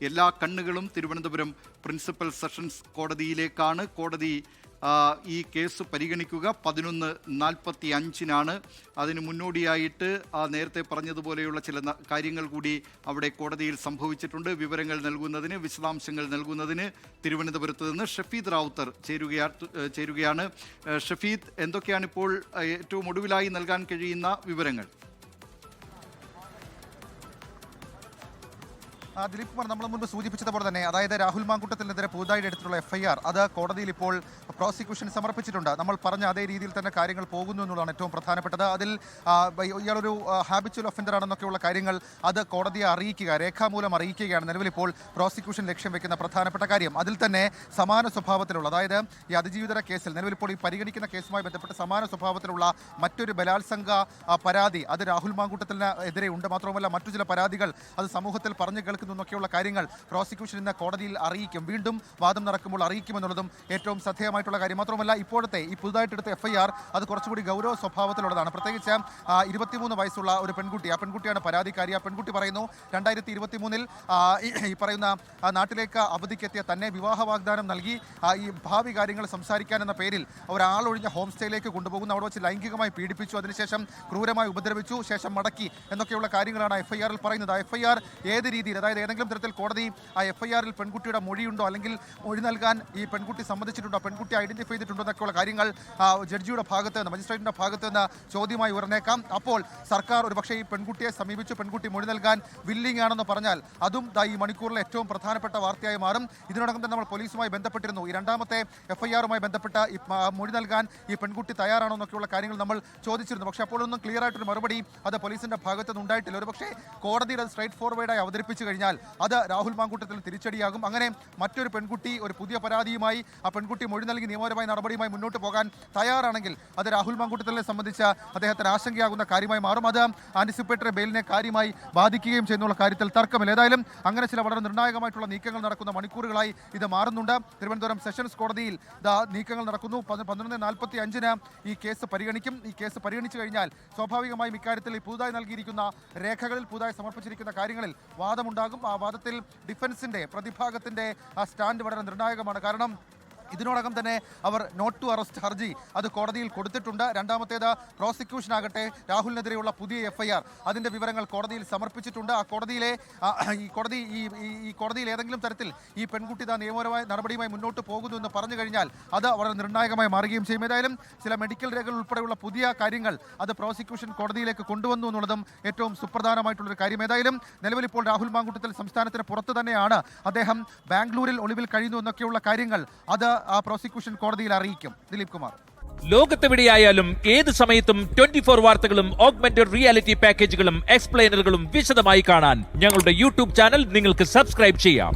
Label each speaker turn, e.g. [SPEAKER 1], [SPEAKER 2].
[SPEAKER 1] എല്ലാ കണ്ണുകളും Thiruvananthapuram principal sessions കോടതിയിലേക്കാണ്. കോടതി ഈ കേസ് പരിഗണിക്കുക 11:45 അതിന് മുന്നോടിയായിട്ട് നേരത്തെ പറഞ്ഞതുപോലെയുള്ള ചില കാര്യങ്ങൾ കൂടി അവിടെ കോടതിയിൽ സംഭവിച്ചിട്ടുണ്ട്. വിവരങ്ങൾ നൽകുന്നതിന്, വിശദാംശങ്ങൾ നൽകുന്നതിന് തിരുവനന്തപുരത്ത് നിന്ന് ഷഫീദ് റാവുത്തർ ചേരുകയാണ്. ഷഫീദ്, എന്തൊക്കെയാണ് ഇപ്പോൾ ഏറ്റവും ഒടുവിലായി നൽകാൻ കഴിയുന്ന വിവരങ്ങൾ?
[SPEAKER 2] ദിലീപ് കുമാർ, നമ്മൾ മുൻപ് സൂചിപ്പിച്ചതുപോലെ തന്നെ, അതായത് രാഹുൽ മാങ്കൂട്ടത്തിനെതിരെ പുതുതായി എടുത്തിട്ടുള്ള FIR അത് കോടതിയിൽ ഇപ്പോൾ പ്രോസിക്യൂഷൻ സമർപ്പിച്ചിട്ടുണ്ട്. നമ്മൾ പറഞ്ഞ അതേ രീതിയിൽ തന്നെ കാര്യങ്ങൾ പോകുന്നു എന്നുള്ളതാണ് ഏറ്റവും പ്രധാനപ്പെട്ടത്. അതിൽ ഇയാളൊരു ഹാബിച്വൽ ഒഫൻഡർ ആണെന്നൊക്കെയുള്ള കാര്യങ്ങൾ അത് കോടതിയെ അറിയിക്കുക, രേഖാമൂലം അറിയിക്കുകയാണ് നിലവിലിപ്പോൾ പ്രോസിക്യൂഷൻ ലക്ഷ്യം വെക്കുന്ന പ്രധാനപ്പെട്ട കാര്യം. അതിൽ തന്നെ സമാന സ്വഭാവത്തിലുള്ള, അതായത് ഈ അതിജീവിതര കേസിൽ നിലവിലിപ്പോൾ ഈ പരിഗണിക്കുന്ന കേസുമായി ബന്ധപ്പെട്ട് സമാന സ്വഭാവത്തിലുള്ള മറ്റൊരു ബലാത്സംഗ പരാതി അത് രാഹുൽ മാങ്കൂട്ടത്തിന് എതിരെ ഉണ്ട്. മാത്രവുമല്ല മറ്റു ചില പരാതികൾ അത് സമൂഹത്തിൽ പറഞ്ഞു കേൾക്കുന്നു എന്നൊക്കെയുള്ള കാര്യങ്ങൾ പ്രോസിക്യൂഷൻ ഇന്ന് കോടതിയിൽ അറിയിക്കും. വീണ്ടും വാദം നടക്കുമ്പോൾ അറിയിക്കുമെന്നുള്ളതും ഏറ്റവും ശ്രദ്ധേയമായിട്ടുള്ള കാര്യം. മാത്രമല്ല ഇപ്പോഴത്തെ ഈ പുതുതായിട്ടെടുത്ത FIR അത് കുറച്ചുകൂടി ഗൗരവ സ്വഭാവത്തിലുള്ളതാണ്. പ്രത്യേകിച്ച് 23 വയസ്സുള്ള ഒരു പെൺകുട്ടി, ആ പെൺകുട്ടിയാണ് പരാതിക്കാരി. ആ പെൺകുട്ടി പറയുന്നു 2023 ഈ പറയുന്ന നാട്ടിലേക്ക് അവധിക്കെത്തിയ തന്നെ വിവാഹ വാഗ്ദാനം നൽകി ഈ ഭാവി കാര്യങ്ങൾ സംസാരിക്കാൻ എന്ന പേരിൽ ഒരാളൊഴിഞ്ഞ ഹോം സ്റ്റേയിലേക്ക് കൊണ്ടുപോകുന്നു. അവിടെ വെച്ച് ലൈംഗികമായി പീഡിപ്പിച്ചു, അതിനുശേഷം ക്രൂരമായി ഉപദ്രവിച്ചു, ശേഷം മടക്കി എന്നൊക്കെയുള്ള കാര്യങ്ങളാണ് FIR-ൽ പറയുന്നത്. ആ FIR ഏത് രീതിയിൽ, അതായത് ഏതെങ്കിലും തരത്തിൽ കോടതി ആ FIR-ൽ പെൺകുട്ടിയുടെ മൊഴിയുണ്ടോ, അല്ലെങ്കിൽ മൊഴി നൽകാൻ ഈ പെൺകുട്ടി സമ്മതിച്ചിട്ടുണ്ടോ, പെൺകുട്ടി ഐഡന്റിഫൈ ചെയ്തിട്ടുണ്ടോ എന്നൊക്കെയുള്ള കാര്യങ്ങൾ ജഡ്ജിയുടെ ഭാഗത്ത് നിന്ന്, മജിസ്ട്രേറ്റിന്റെ ഭാഗത്ത് നിന്ന് ചോദ്യമായി ഉയർന്നേക്കാം. അപ്പോൾ സർക്കാർ ഒരുപക്ഷെ ഈ പെൺകുട്ടിയെ സമീപിച്ചു, പെൺകുട്ടി മൊഴി നൽകാൻ വില്ലിംഗ് ആണെന്ന് പറഞ്ഞാൽ അതും ഈ മണിക്കൂറിലെ ഏറ്റവും പ്രധാനപ്പെട്ട വാർത്തയായി മാറും. ഇതിനോടകം തന്നെ നമ്മൾ പോലീസുമായി ബന്ധപ്പെട്ടിരുന്നു. ഈ രണ്ടാമത്തെ FIR-മായി ബന്ധപ്പെട്ട ഈ മൊഴി നൽകാൻ ഈ പെൺകുട്ടി തയ്യാറാണോ എന്നൊക്കെയുള്ള കാര്യങ്ങൾ നമ്മൾ ചോദിച്ചിരുന്നു. പക്ഷേ അപ്പോഴൊന്നും ക്ലിയർ ആയിട്ടൊരു മറുപടി അത് പോലീസിന്റെ ഭാഗത്ത് നിന്ന് ഉണ്ടായിട്ടില്ല. ഒരുപക്ഷെ കോടതിയിൽ അത് സ്ട്രൈറ്റ് ഫോർവേഡായി അവതരിപ്പിച്ചു കഴിഞ്ഞാൽ അത് രാഹുൽ മാങ്കൂട്ടത്തിൽ തിരിച്ചടിയാകും. അങ്ങനെ മറ്റൊരു പെൺകുട്ടി ഒരു പുതിയ പരാതിയുമായി ആ പെൺകുട്ടി മൊഴി നൽകി നിയമപരമായ നടപടിയുമായി മുന്നോട്ട് പോകാൻ തയ്യാറാണെങ്കിൽ അത് രാഹുൽ മാങ്കൂട്ടത്തിനെ സംബന്ധിച്ച് അദ്ദേഹത്തിന് ആശങ്കയാകുന്ന കാര്യമായി മാറും. അത് ആന്റിസിപ്പേറ്ററി ബെയിലിനെ കാര്യമായി ബാധിക്കുകയും ചെയ്യുന്നുള്ള കാര്യത്തിൽ തർക്കമില്ല. ഏതായാലും അങ്ങനെ ചില വളരെ നിർണായകമായിട്ടുള്ള നീക്കങ്ങൾ നടക്കുന്ന മണിക്കൂറുകളായി ഇത് മാറുന്നുണ്ട്. തിരുവനന്തപുരം സെഷൻസ് കോടതിയിൽ നീക്കങ്ങൾ നടക്കുന്നു. 11:45 ഈ കേസ് പരിഗണിക്കും. ഈ കേസ് പരിഗണിച്ചു കഴിഞ്ഞാൽ സ്വാഭാവികമായും ഇക്കാര്യത്തിൽ പുതുതായി നൽകിയിരിക്കുന്ന രേഖകളിൽ, പുതുതായി സമർപ്പിച്ചിരിക്കുന്ന കാര്യങ്ങളിൽ വാദമുണ്ടാകും. ആ വാദത്തിൽ ഡിഫൻസിന്റെ, പ്രതിഭാഗത്തിന്റെ ആ സ്റ്റാൻഡ് വളരെ നിർണായകമാണ്. കാരണം ഇതിനോടകം തന്നെ അവർ നോട്ട് ടു അറസ്റ്റ് ഹർജി അത് കോടതിയിൽ കൊടുത്തിട്ടുണ്ട്. രണ്ടാമത്തേത് പ്രോസിക്യൂഷൻ ആകട്ടെ രാഹുലിനെതിരെയുള്ള പുതിയ FIR അതിൻ്റെ വിവരങ്ങൾ കോടതിയിൽ സമർപ്പിച്ചിട്ടുണ്ട്. ആ കോടതിയിലെ ഈ കോടതിയിൽ ഏതെങ്കിലും തരത്തിൽ ഈ പെൺകുട്ടി നിയമപരമായ നടപടിയുമായി മുന്നോട്ട് പോകുന്നു എന്ന് പറഞ്ഞു കഴിഞ്ഞാൽ അത് വളരെ നിർണായകമായി മാറുകയും ചെയ്യും. ഏതായാലും ചില മെഡിക്കൽ രേഖകൾ ഉൾപ്പെടെയുള്ള പുതിയ കാര്യങ്ങൾ അത് പ്രോസിക്യൂഷൻ കോടതിയിലേക്ക് കൊണ്ടുവന്നു എന്നുള്ളതും ഏറ്റവും സുപ്രധാനമായിട്ടുള്ളൊരു കാര്യം. ഏതായാലും നിലവിൽ ഇപ്പോൾ രാഹുൽ മാങ്കൂട്ടത്തിൽ സംസ്ഥാനത്തിന് പുറത്ത് തന്നെയാണ്. അദ്ദേഹം ബാംഗ്ലൂരിൽ ഒളിവിൽ കഴിയുന്നു എന്നൊക്കെയുള്ള കാര്യങ്ങൾ അത് ആ പ്രോസിക്യൂഷൻ കോടതിയിൽ അറിയിക്കും. ദിലീപ് കുമാർ,
[SPEAKER 3] ലോകത്തെവിടെയായാലും ഏത് സമയത്തും 24 വാർത്തകളും ഓഗ്മെന്റഡ് റിയാലിറ്റി പാക്കേജുകളും എക്സ്പ്ലെയിനറുകളും വിശദമായി കാണാൻ ഞങ്ങളുടെ യൂട്യൂബ് ചാനൽ നിങ്ങൾക്ക് സബ്സ്ക്രൈബ് ചെയ്യാം.